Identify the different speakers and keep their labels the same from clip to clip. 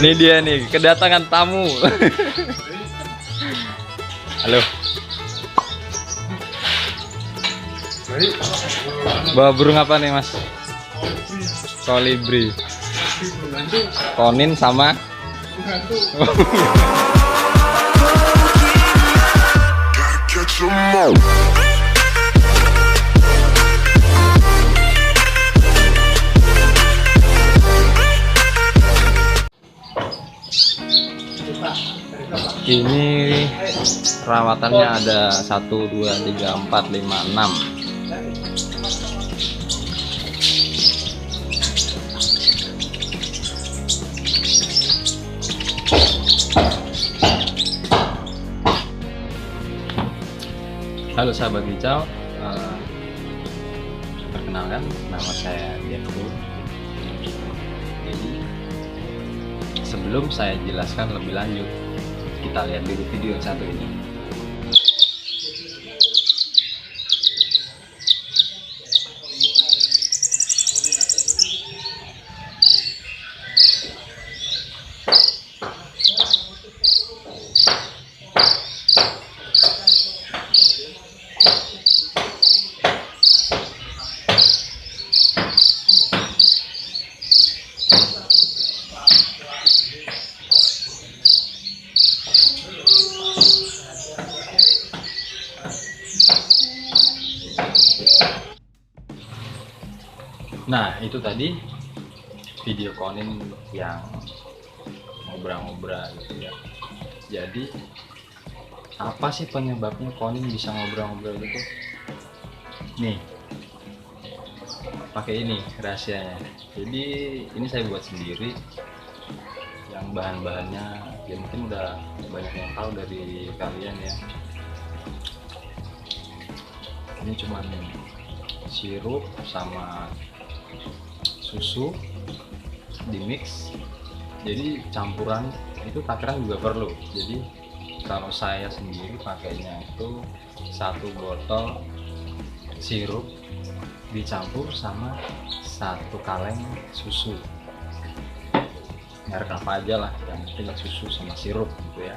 Speaker 1: Ini dia nih, kedatangan tamu. Halo. Bawa burung apa nih, Mas? Kolibri. Konin sama ini perawatannya ada 1, 2, 3, 4, 5, 6. Halo sahabat hijau, perkenalkan nama saya Deku. Jadi sebelum saya jelaskan lebih lanjut, kita lihat dulu video yang satu ini. Nah, itu tadi video konin yang ngobrol-ngobrol gitu ya. Jadi apa sih penyebabnya konin bisa ngobrol-ngobrol gitu? Nih, pakai ini rahasianya. Jadi ini saya buat sendiri. Yang bahan-bahannya ya mungkin udah banyak yang tahu dari kalian ya. Ini cuman sirup sama susu di mix, jadi campuran itu takaran juga perlu. Jadi kalau saya sendiri pakainya itu 1 botol sirup dicampur sama 1 kaleng susu, merek apa aja lah, yang penting susu sama sirup gitu ya.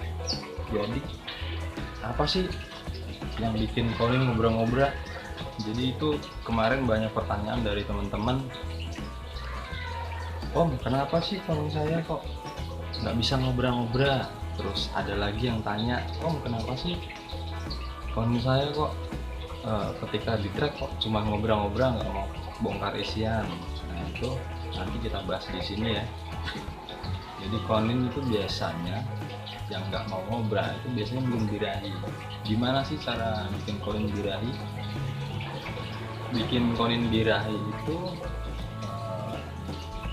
Speaker 1: Jadi apa sih yang bikin konin ngobrol-ngobrol? Jadi itu kemarin banyak pertanyaan dari teman-teman, Om, kenapa sih konin saya kok nggak bisa ngobrol-ngobrol? Terus ada lagi yang tanya, Om, kenapa sih konin saya kok ketika di track kok cuma ngobrol-ngobrol, nggak mau bongkar isian? Nah itu nanti kita bahas di sini ya. Jadi konin itu biasanya yang nggak mau ngobrol itu biasanya belum birahi. Gimana sih cara bikin konin birahi? Bikin konin birahi itu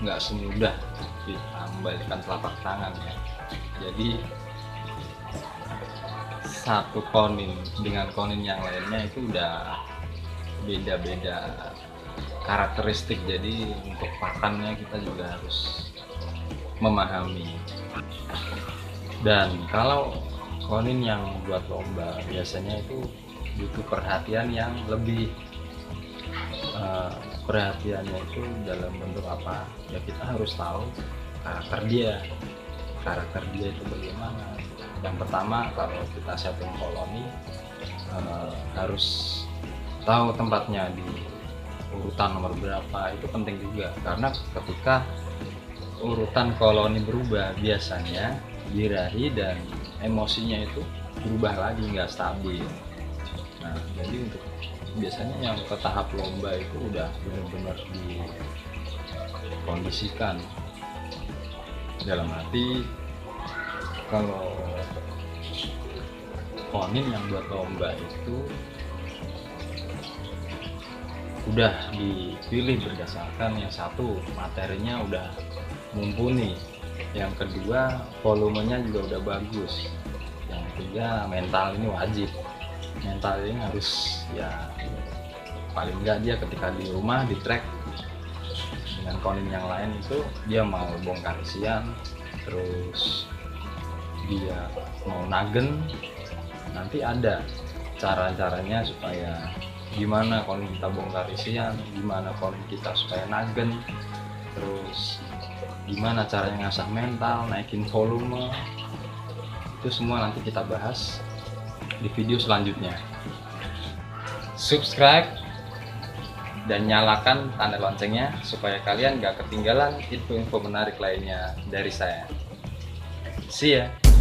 Speaker 1: nggak semudah kita membalikkan telapak tangan ya. Jadi satu konin dengan konin yang lainnya itu udah beda-beda karakteristik. Jadi untuk pakannya kita juga harus memahami. Dan kalau konin yang buat lomba biasanya itu butuh perhatian yang lebih. Perhatiannya itu dalam bentuk apa ya, kita harus tahu karakter dia itu bagaimana. Yang pertama, kalau kita setting koloni harus tahu tempatnya di urutan nomor berapa. Itu penting juga, karena ketika urutan koloni berubah biasanya birahi dan emosinya itu berubah lagi, nggak stabil. Nah jadi untuk biasanya yang ke tahap lomba itu udah benar-benar dikondisikan, dalam arti kalau konin yang buat lomba itu udah dipilih berdasarkan yang satu, materinya udah mumpuni, yang kedua volumenya juga udah bagus, yang ketiga mental ini wajib. Mental ini harus ya paling enggak dia ketika di rumah di track dengan konin yang lain itu dia mau bongkar isian, terus dia mau nagen, nanti ada cara-caranya supaya gimana konin kita bongkar isian, gimana konin kita supaya nagen, terus gimana caranya ngasah mental, naikin volume, itu semua nanti kita bahas di video selanjutnya. Subscribe dan nyalakan tanda loncengnya supaya kalian gak ketinggalan info-info menarik lainnya dari saya. See ya!